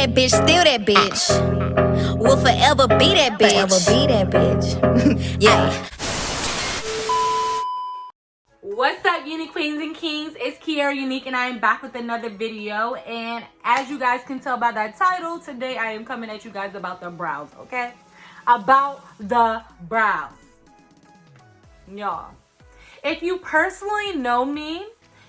that bitch, still that bitch. Will forever be that bitch. Forever be that bitch. Yeah. What's up, Unique Queens and Kings? It's Kiara Unique, and I am back with another video. And as you guys can tell by that title, today I am coming at you guys about the brows, okay? About the brows. Y'all, if you personally know me,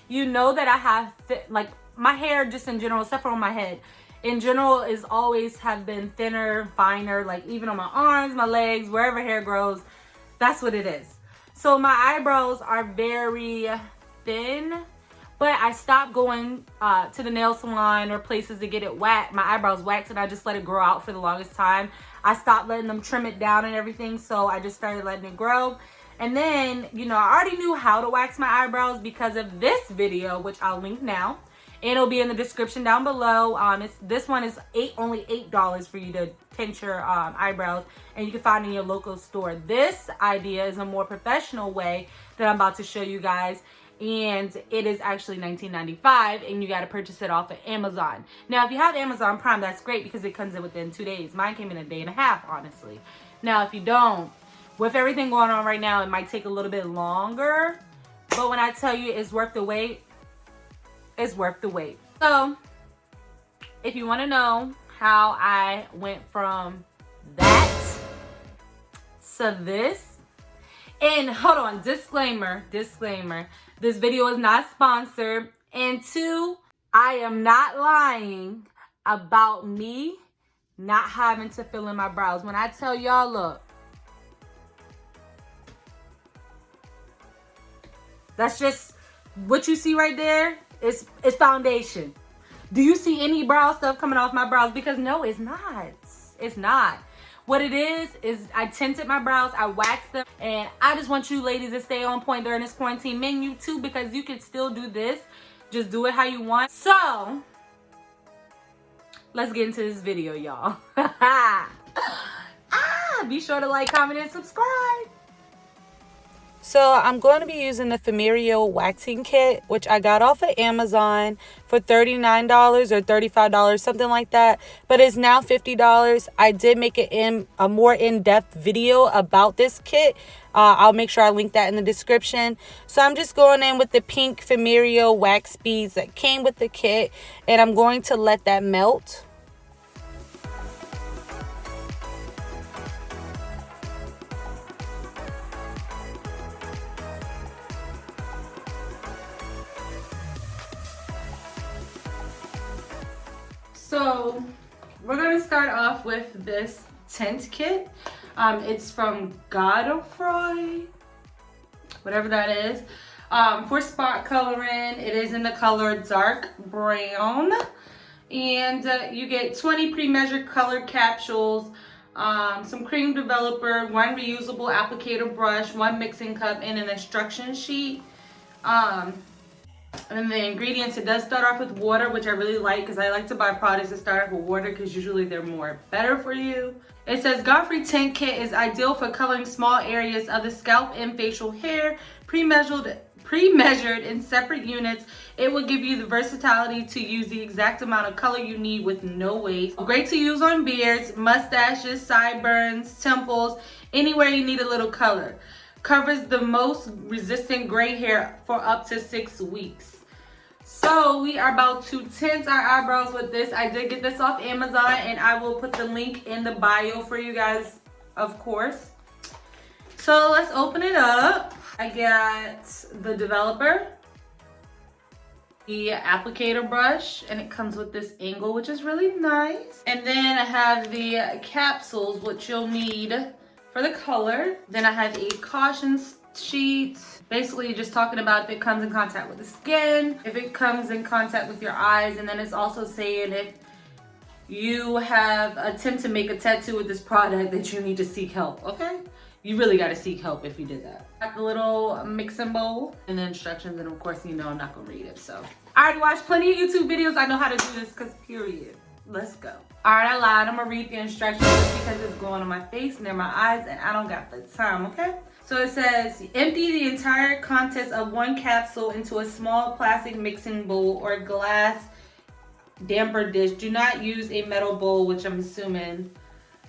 you know that I have, like, my hair just in general, except for on my head, in general is always have been thinner, finer, like even on my arms, my legs, wherever hair grows, that's what it is. So my eyebrows are very thin, but I stopped going to the nail salon or places to get it waxed, my eyebrows waxed, and I just let it grow out for the longest time. I stopped letting them trim it down and everything, so I just started letting it grow. And then, you know, I already knew how to wax my eyebrows because of this video, which I'll link now. And it'll be in the description down below. This one is only $8 for you to tint your eyebrows, and you can find it in your local store. This idea is a more professional way that I'm about to show you guys, and it is actually $19.95, and you got to purchase it off of Amazon. Now, if you have Amazon Prime, that's great because it comes in within 2 days. Mine came in a day and a half, honestly. Now, if you don't, with everything going on right now, it might take a little bit longer, but when I tell you it's worth the wait, it's worth the wait. So if you want to know how I went from that to this, and hold on, disclaimer, this video is not sponsored, and two, I am not lying about me not having to fill in my brows. When I tell y'all, look, that's just what you see right there. It's foundation. Do you see any brow stuff coming off my brows? Because no, it's not. It's not. What it is I tinted my brows, I waxed them, and I just want you ladies to stay on point during this quarantine menu too, because you can still do this. Just do it how you want. So let's get into this video, y'all. Be sure to like, comment, and subscribe. So I'm going to be using the Femiro waxing kit, which I got off of Amazon for $39 or $35, something like that. But it's now $50. I did make a more in-depth video about this kit. I'll make sure I link that in the description. So I'm just going in with the pink Femiro wax beads that came with the kit, and I'm going to let that melt. So we're going to start off with this tint kit. It's from Godfrey, whatever that is. For spot coloring, it is in the color dark brown. And you get 20 pre-measured colored capsules, some cream developer, one reusable applicator brush, one mixing cup, and an instruction sheet. And the ingredients, it does start off with water, which I really like because I like to buy products that start off with water because usually they're better for you. It says Godfrey Tint Kit is ideal for coloring small areas of the scalp and facial hair, pre-measured in separate units. It will give you the versatility to use the exact amount of color you need with no waste. Great to use on beards, mustaches, sideburns, temples, anywhere you need a little color. Covers the most resistant gray hair for up to 6 weeks. So we are about to tint our eyebrows with this. I did get this off Amazon, and I will put the link in the bio for you guys, of course. So let's open it up. I got the developer, the applicator brush, and it comes with this angle, which is really nice. And then I have the capsules, which you'll need for the color. Then I have a caution sheet, basically just talking about if it comes in contact with the skin, if it comes in contact with your eyes, and then it's also saying if you have attempt to make a tattoo with this product that you need to seek help, okay? You really got to seek help if you did that. Got the little mixing bowl and the instructions, and of course, you know I'm not gonna read it, so. I already watched plenty of YouTube videos. I know how to do this, because period. Let's go. All right, I lied. I'm gonna read the instructions just because it's going on my face near my eyes, and I don't got the time, okay? So it says, empty the entire contents of one capsule into a small plastic mixing bowl or glass damper dish. Do not use a metal bowl, which I'm assuming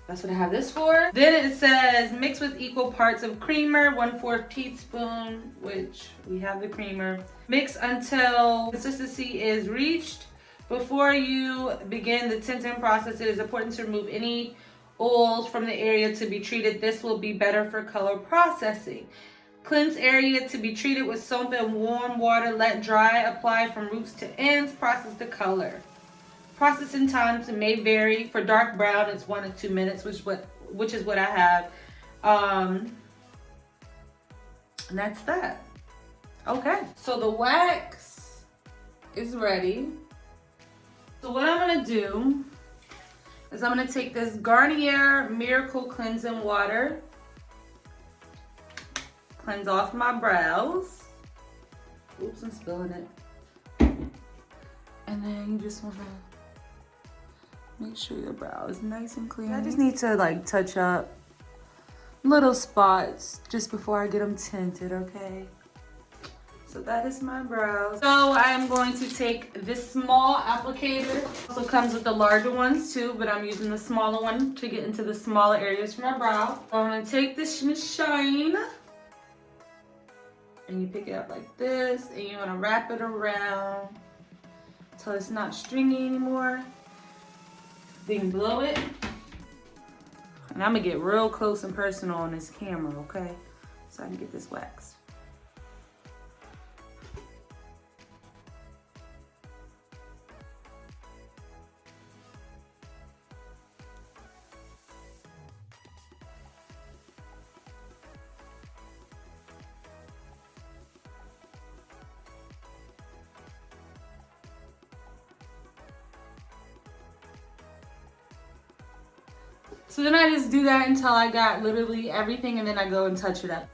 that's what I have this for. Then it says mix with equal parts of creamer, 1/4 teaspoon, which we have the creamer. Mix until consistency is reached. Before you begin the tinting process, it is important to remove any oils from the area to be treated. This will be better for color processing. Cleanse area to be treated with soap and warm water. Let dry. Apply from roots to ends. Process the color. Processing times may vary. For dark brown, it's 1 to 2 minutes, which is what I have. And that's that. Okay, so the wax is ready. So what I'm gonna do is I'm gonna take this Garnier Miracle Cleansing Water, cleanse off my brows. Oops, I'm spilling it. And then you just wanna make sure your brow is nice and clean. I just need to like touch up little spots just before I get them tinted, okay? So that is my brows. So I'm going to take this small applicator. Also comes with the larger ones too, but I'm using the smaller one to get into the smaller areas for my brow. So I'm gonna take this shine and you pick it up like this and you wanna wrap it around until it's not stringy anymore. Then blow it. And I'm gonna get real close and personal on this camera, okay? So I can get this wax. So then I just do that until I got literally everything, and then I go and touch it up.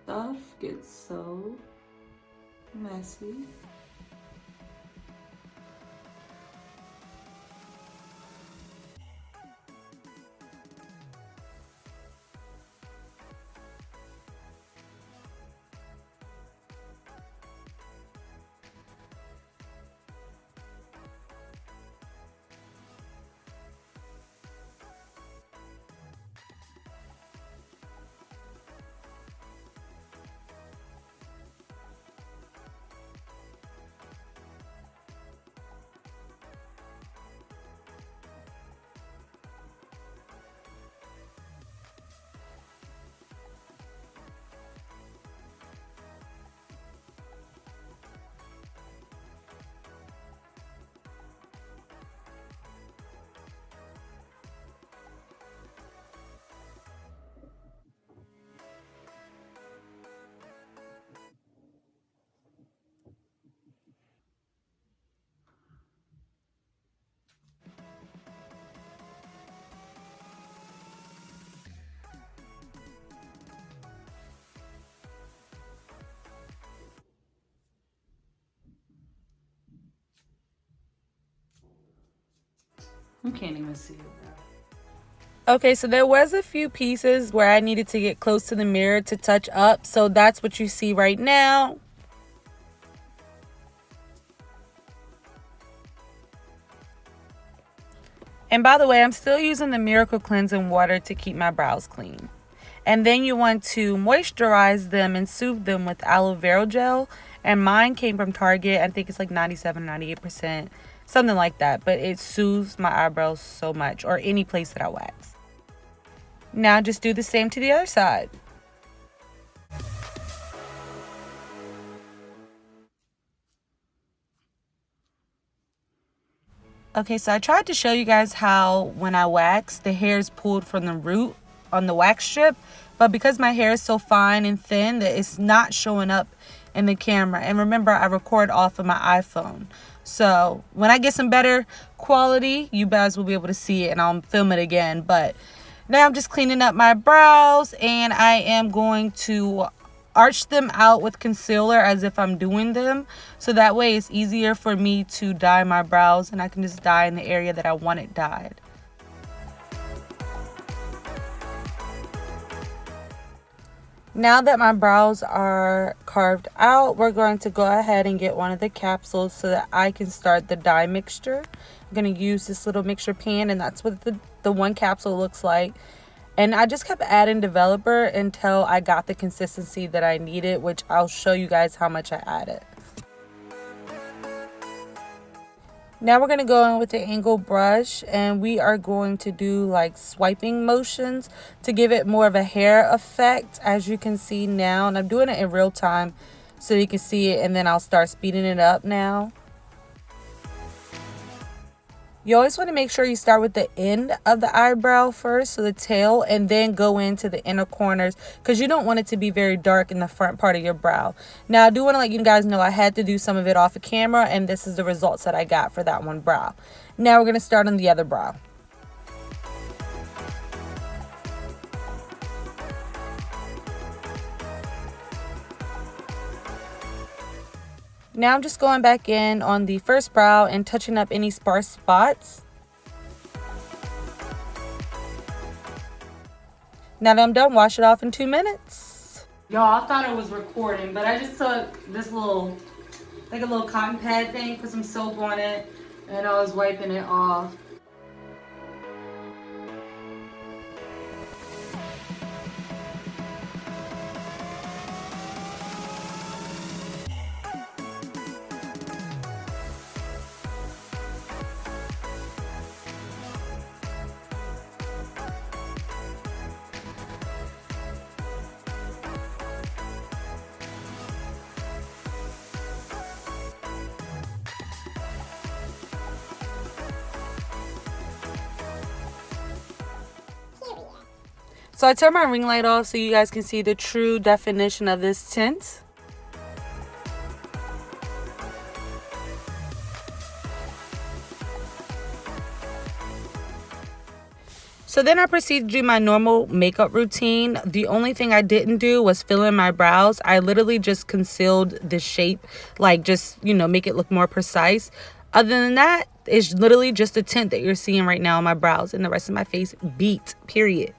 Stuff gets so messy. You can't even see it now. Okay, so there was a few pieces where I needed to get close to the mirror to touch up. So that's what you see right now. And by the way, I'm still using the Miracle Cleansing Water to keep my brows clean. And then you want to moisturize them and soothe them with aloe vera gel. And mine came from Target. I think it's like 97, 98%. Something like that, but it soothes my eyebrows so much, or any place that I wax. Now just do the same to the other side. Okay, so I tried to show you guys how when I wax, the hair is pulled from the root on the wax strip, but because my hair is so fine and thin that it's not showing up in the camera. And remember, I record off of my iPhone. So when I get some better quality, you guys will be able to see it and I'll film it again. But now I'm just cleaning up my brows and I am going to arch them out with concealer as if I'm doing them. So that way it's easier for me to dye my brows, and I can just dye in the area that I want it dyed. Now that my brows are carved out, we're going to go ahead and get one of the capsules so that I can start the dye mixture. I'm going to use this little mixture pan, and that's what the one capsule looks like. And I just kept adding developer until I got the consistency that I needed, which I'll show you guys how much I added. Now we're going to go in with the angle brush, and we are going to do like swiping motions to give it more of a hair effect, as you can see now. And I'm doing it in real time so you can see it, and then I'll start speeding it up now. You always want to make sure you start with the end of the eyebrow first, so the tail, and then go into the inner corners, because you don't want it to be very dark in the front part of your brow. Now, I do want to let you guys know I had to do some of it off of camera, and this is the results that I got for that one brow. Now we're going to start on the other brow. Now I'm just going back in on the first brow and touching up any sparse spots. Now that I'm done, wash it off in 2 minutes. Y'all, I thought it was recording, but I just took this little, like a little cotton pad thing, put some soap on it, and I was wiping it off. So I turned my ring light off so you guys can see the true definition of this tint. So then I proceeded to do my normal makeup routine. The only thing I didn't do was fill in my brows. I literally just concealed the shape, like just, you know, make it look more precise. Other than that, it's literally just a tint that you're seeing right now on my brows, and the rest of my face beat, period.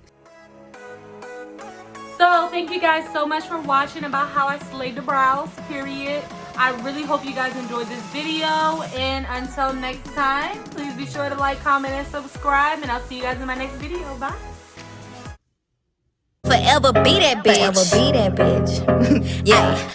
So thank you guys so much for watching about how I slayed the brows, period. I really hope you guys enjoyed this video, and until next time, please be sure to like, comment, and subscribe, and I'll see you guys in my next video. Bye. Forever be that bitch. Forever be that bitch. Yeah.